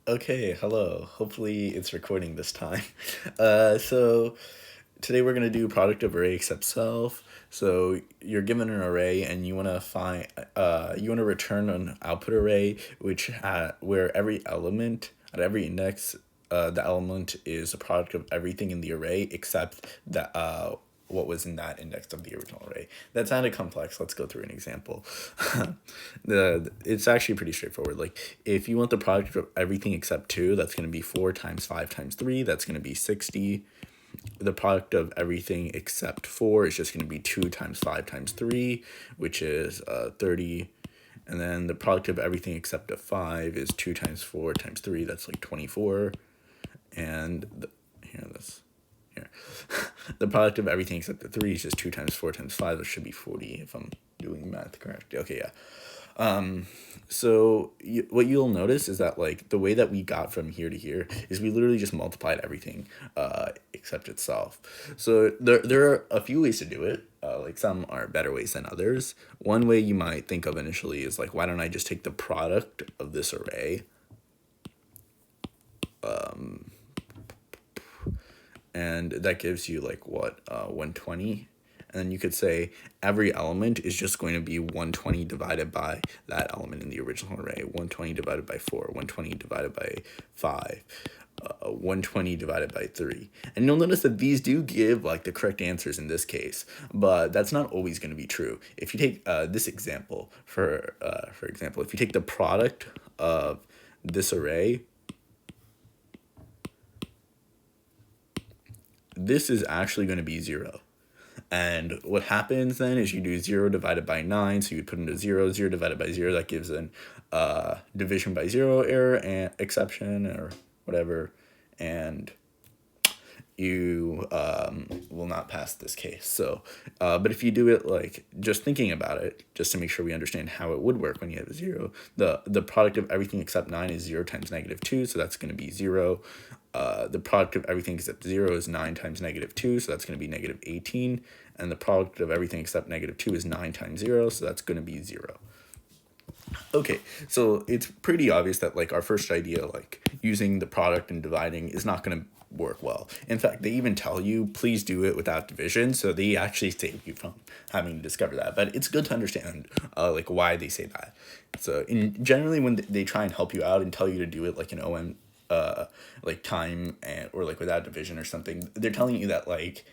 Okay, hello. Hopefully it's recording this time. So today we're gonna do product of array except self. So you're given an array and you wanna return an output array where every element at every index, the element is a product of everything in the array except what was in that index of the original array. That sounded complex. Let's go through an example. It's actually pretty straightforward. Like if you want the product of everything except 2, that's going to be 4 times 5 times 3, that's going to be 60. The product of everything except 4 is just going to be 2 times 5 times 3, which is 30. And then the product of everything except a 5 is 2 times 4 times 3, that's like 24. And here, that's here. The product of everything except the 3 is just 2 times 4 times 5, which should be 40 if I'm doing math correctly. Okay, yeah. So what you'll notice is that like the way that we got from here to here is we literally just multiplied everything except itself. So there are a few ways to do it. Like some are better ways than others. One way you might think of initially is like, why don't I just take the product of this array and that gives you like what 120, and then you could say every element is just going to be 120 divided by that element in the original array. 120 divided by 4, 120 divided by 5, 120 divided by 3. And you'll notice that these do give like the correct answers in this case, but that's not always going to be true. If you take this example, for example, if you take the product of this array, this is actually going to be 0. And what happens then is you do 0 divided by 9, so you put into 0, 0 divided by 0, that gives an division by 0 error and exception or whatever, and you will not pass this case. So, but if you do it like just thinking about it, just to make sure we understand how it would work when you have a 0, the product of everything except 9 is 0 times negative 2, so that's going to be 0. The product of everything except 0 is 9 times negative 2, so that's going to be negative 18. And the product of everything except negative 2 is 9 times 0, so that's going to be 0. Okay, so it's pretty obvious that like our first idea, like using the product and dividing, is not going to work well. In fact, they even tell you please do it without division, so they actually save you from having to discover that. But it's good to understand like why they say that. So in generally when they try and help you out and tell you to do it like an OM like time and or like without division or something, they're telling you that like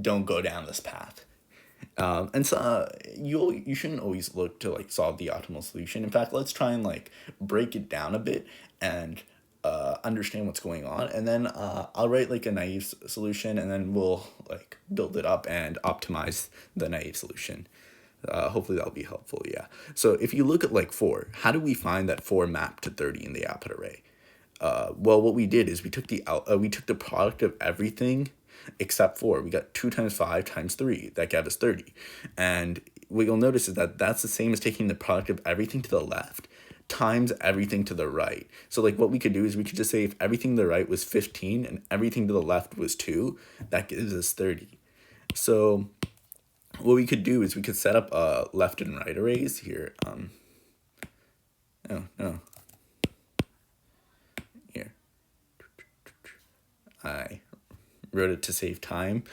don't go down this path. And so you shouldn't always look to like solve the optimal solution. In fact, let's try and like break it down a bit and understand what's going on, and then I'll write like a naive solution, and then we'll like build it up and optimize the naive solution. Hopefully that'll be helpful. Yeah. So if you look at like 4, how do we find that 4 mapped to 30 in the output array? Well, what we did is we took the product of everything except 4. We got 2 times 5 times 3. That gave us 30. And what you'll notice is that that's the same as taking the product of everything to the left times everything to the right. So like what we could do is we could just say if everything to the right was 15 and everything to the left was 2, that gives us 30. So what we could do is we could set up left and right arrays here. No. Here. I wrote it to save time.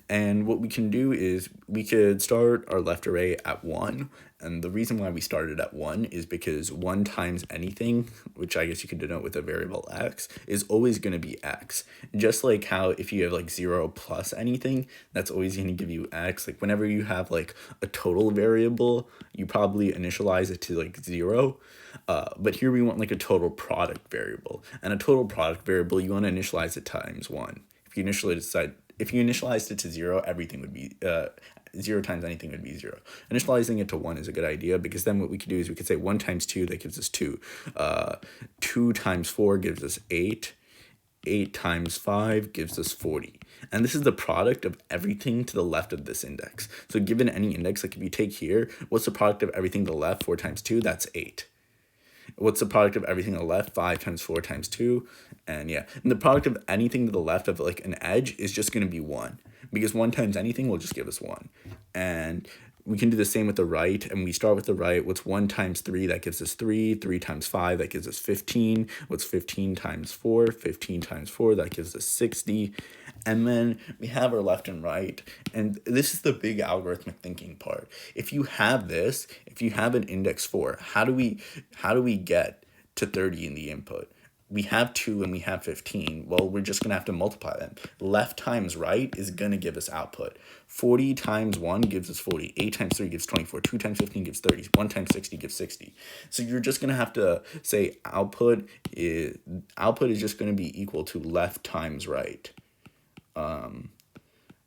And what we can do is we could start our left array at 1. And the reason why we started at 1 is because 1 times anything, which I guess you could denote with a variable x, is always going to be x. Just like how if you have like 0 plus anything, that's always going to give you x. Like whenever you have like a total variable, you probably initialize it to like 0. But here we want like a total product variable. And a total product variable, you want to initialize it times 1. If you initialized it to 0, everything would be 0 times anything would be 0. Initializing it to 1 is a good idea, because then what we could do is we could say 1 times 2, that gives us 2. 2 times 4 gives us 8. 8 times 5 gives us 40. And this is the product of everything to the left of this index. So given any index, like if you take here, what's the product of everything to the left? 4 times 2, that's 8. What's the product of everything on the left? 5 times 4 times 2. And yeah, and the product of anything to the left of like an edge is just going to be 1, because 1 times anything will just give us 1. And we can do the same with the right, and we start with the right. What's 1 times 3? That gives us 3. 3 times 5, that gives us 15. What's 15 times 4? 15 times 4, that gives us 60. And then we have our left and right, and this is the big algorithmic thinking part. If you have this, if you have an index 4, how do we get to 30 in the input? We have 2 and we have 15. Well, we're just going to have to multiply them. Left times right is going to give us output. 40 times 1 gives us 40. 8 times 3 gives 24. 2 times 15 gives 30. 1 times 60 gives 60. So you're just going to have to say output is just going to be equal to left times right.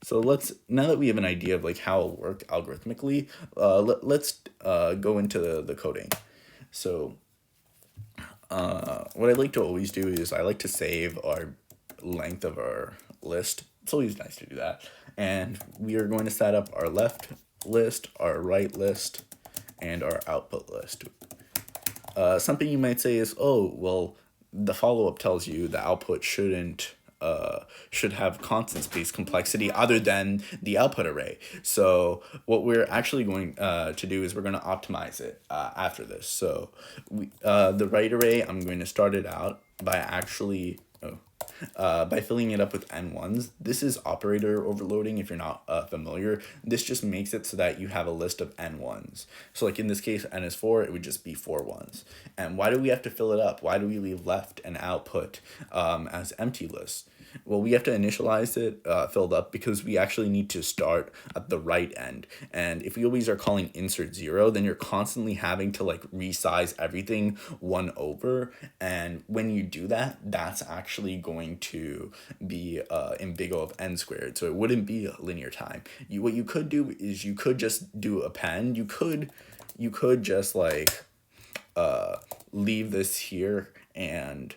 So now that we have an idea of like how it'll work algorithmically, let's go into the coding. So what I like to always do is I like to save our length of our list. It's always nice to do that. And we are going to set up our left list, our right list, and our output list. Something you might say is, oh, well, the follow-up tells you the output should have constant space complexity other than the output array. So what we're actually going to do is we're going to optimize it after this. So the right array, I'm going to start it out by by filling it up with n1s. This is operator overloading if you're not familiar. This just makes it so that you have a list of n1s. So like in this case, n is 4, it would just be 4 ones. And why do we have to fill it up? Why do we leave left and output as empty lists? Well, we have to initialize it filled up because we actually need to start at the right end. And if we always are calling insert 0, then you're constantly having to like resize everything 1 over. And when you do that, that's actually going to be in big O of n squared. So it wouldn't be linear time. What you could do is you could just do append. You could just like leave this here and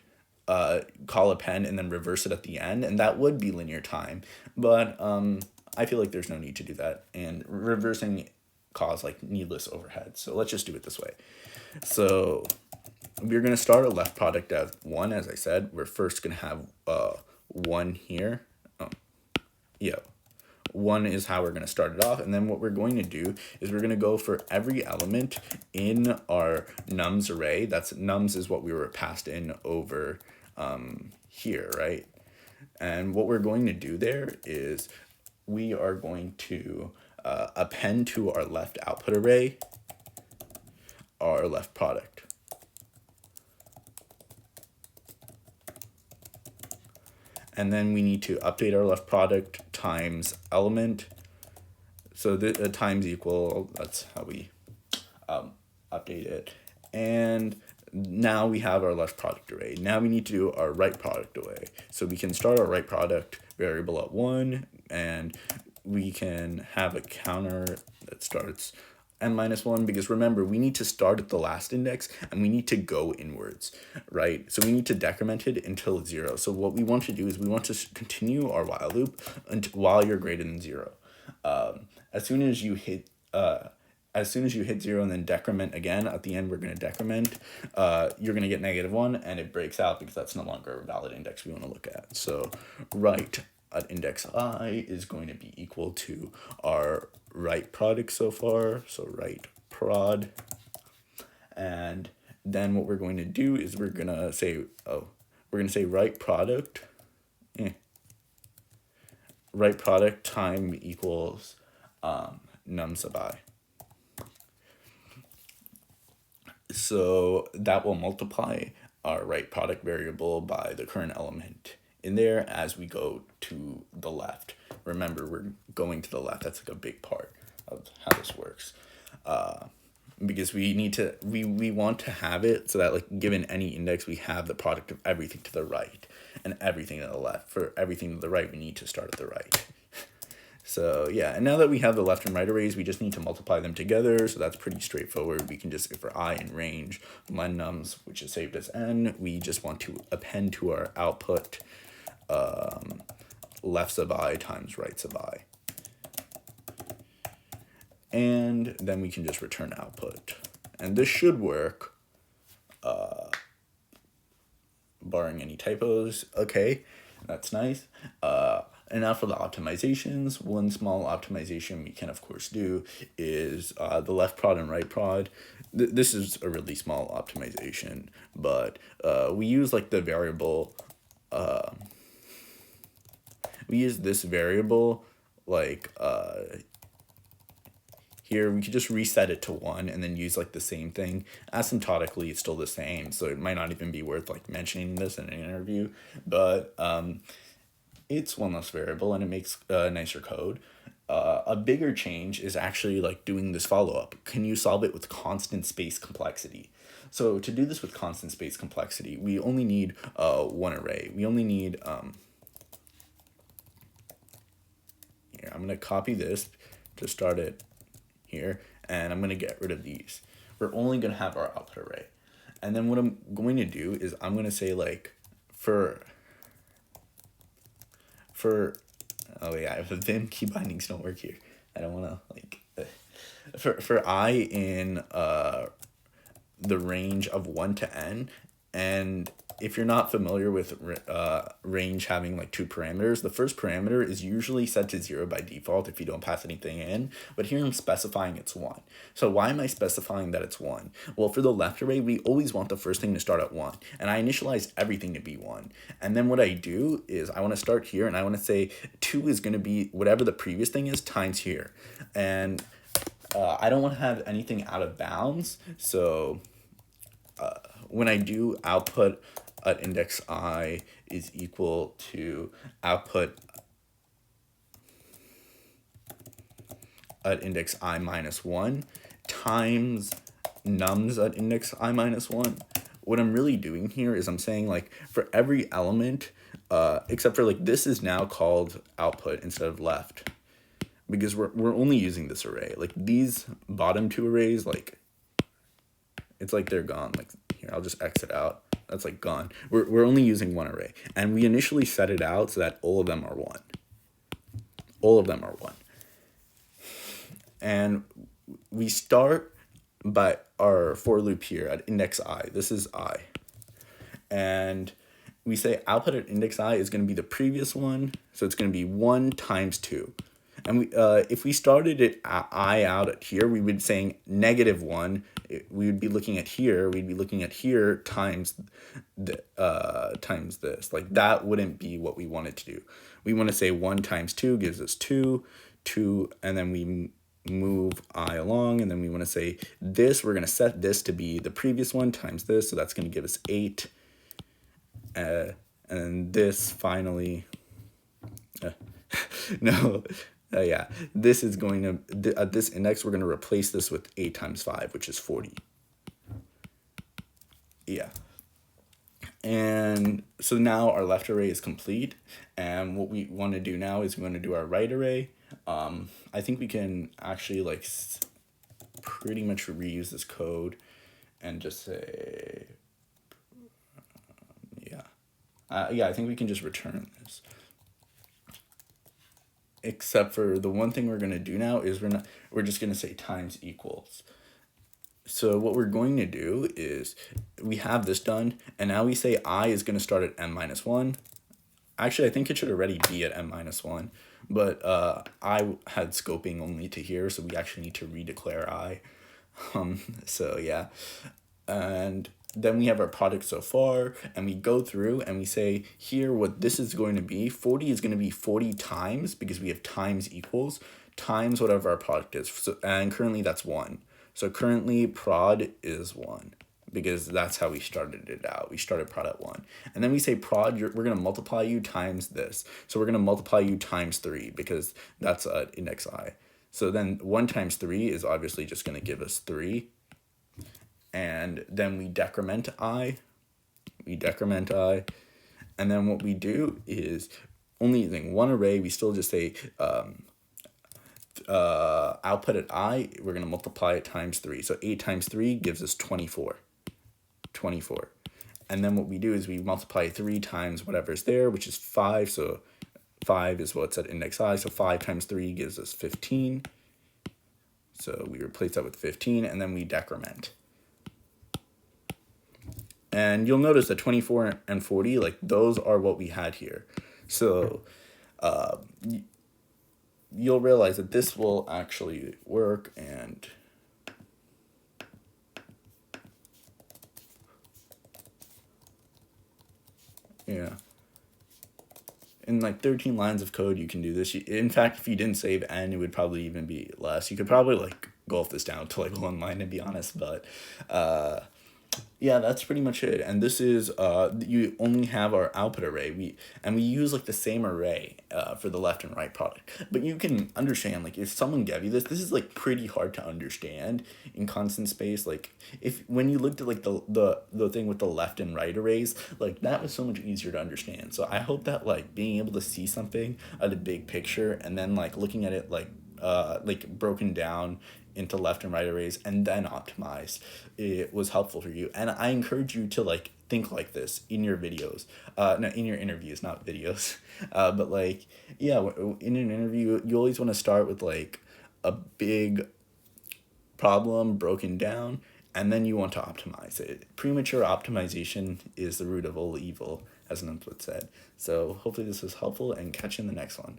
call append and then reverse it at the end, and that would be linear time. But I feel like there's no need to do that, and reversing cause like needless overhead. So let's just do it this way. So we're going to start a left product as 1, as I said. We're first going to have 1 here. Oh, yeah. 1 is how we're going to start it off, and then what we're going to do is we're going to go for every element in our nums array. That's nums is what we were passed in over here, right? And what we're going to do there is we are going to append to our left output array our left product. And then we need to update our left product times element. So the times equal, that's how we update it. And now we have our left product array. Now we need to do our right product array. So we can start our right product variable at 1, and we can have a counter that starts n-1, because remember, we need to start at the last index and we need to go inwards, right? So we need to decrement it until 0. So what we want to do is we want to continue our while loop while you're greater than 0. As soon as you hit 0 and then decrement again, at the end we're going to decrement, you're going to get -1 and it breaks out because that's no longer a valid index we want to look at. So right at index I is going to be equal to our right product so far, so right prod. And then what we're going to do is we're going to say right product, right product time equals num sub I. So that will multiply our right product variable by the current element in there as we go to the left. Remember, we're going to the left. That's like a big part of how this works. Because we need to, we want to have it so that like given any index, we have the product of everything to the right and everything to the left. For everything to the right, we need to start at the right. So yeah, and now that we have the left and right arrays, we just need to multiply them together. So that's pretty straightforward. We can just, for I in range, len nums, which is saved as n, we just want to append to our output left sub I times right sub I. And then we can just return output. And this should work, barring any typos. Okay, that's nice. And now for the optimizations, one small optimization we can of course do is the left prod and right prod. This is a really small optimization, but we use like the variable, we use this variable like here we could just reset it to 1 and then use like the same thing. Asymptotically it's still the same, so it might not even be worth like mentioning this in an interview, but it's one less variable and it makes nicer code. A bigger change is actually like doing this follow-up. Can you solve it with constant space complexity? So to do this with constant space complexity, we only need one array. We only need, here, I'm going to copy this to start it here, and I'm going to get rid of these. We're only going to have our output array. And then what I'm going to do is I'm going to say like for oh yeah, the Vim key bindings don't work here. I don't want to like for I in the range of 1 to n, and if you're not familiar with range having like 2 parameters, the first parameter is usually set to 0 by default if you don't pass anything in, but here I'm specifying it's 1. So why am I specifying that it's 1? Well, for the left array, we always want the first thing to start at 1, and I initialize everything to be 1. And then what I do is I want to start here, and I want to say 2 is going to be whatever the previous thing is times here. And I don't want to have anything out of bounds, so when I do output at index I is equal to output at index I minus 1 times nums at index I minus 1, what I'm really doing here is I'm saying like for every element, except for like this is now called output instead of left, because we're only using this array. Like these bottom 2 arrays, like it's like they're gone. Like here, I'll just exit out. That's like gone. We're only using one array, and we initially set it out so that all of them are 1. All of them are 1. And we start by our for loop here at index I. This is I. And we say output at index I is going to be the previous one, so it's going to be 1 times 2. And we, if we started it I out at here, we would be saying -1. We would be looking at here. We'd be looking at here times times this. Like that wouldn't be what we wanted to do. We want to say 1 times 2 gives us 2, and then we move I along, and then we want to say this. We're going to set this to be the previous one times this, so that's going to give us 8. And this finally, no. Yeah, this is going to, at this index, we're going to replace this with 8 times 5, which is 40. Yeah. And so now our left array is complete. And what we want to do now is we want to do our right array. I think we can actually like pretty much reuse this code and just say, yeah, I think we can just return this. Except for the one thing we're going to do now is we're just going to say times equals. So what we're going to do is we have this done, and now we say I is going to start at n minus 1. Actually, I think it should already be at n minus 1, but I had scoping only to here, so we actually need to redeclare I. So yeah, and then we have our product so far, and we go through and we say here what this is going to be. 40 is going to be 40 times, because we have times equals, times whatever our product is. So, and currently that's 1. So currently prod is 1, because that's how we started it out. We started prod at 1. And then we say prod, we're going to multiply you times this. So we're going to multiply you times 3, because that's index I. So then 1 times 3 is obviously just going to give us 3. And then we decrement I, and then what we do is only using one array, we still just say output at I, we're going to multiply it times 3. So 8 times 3 gives us 24. And then what we do is we multiply 3 times whatever's there, which is 5. So 5 is what's at index I, so 5 times 3 gives us 15. So we replace that with 15, and then we decrement. And you'll notice that 24 and 40, like those are what we had here. So you'll realize that this will actually work. And yeah, in like 13 lines of code you can do this. In fact, if you didn't save n, it would probably even be less. You could probably like golf this down to like one line, to be honest. But yeah, that's pretty much it. And this is you only have our output array. We use like the same array for the left and right product. But you can understand, like, if someone gave you this is like pretty hard to understand in constant space. Like, if when you looked at like the thing with the left and right arrays, like that was so much easier to understand. So I hope that like being able to see something at the big picture and then like looking at it like broken down into left and right arrays and then optimized, it was helpful for you. And I encourage you to like think like this in your videos, no, in your interviews, not videos. But like, yeah, in an interview you always want to start with like a big problem broken down, and then you want to optimize it. Premature optimization is the root of all evil, as an input said. So hopefully this was helpful, and catch you in the next one.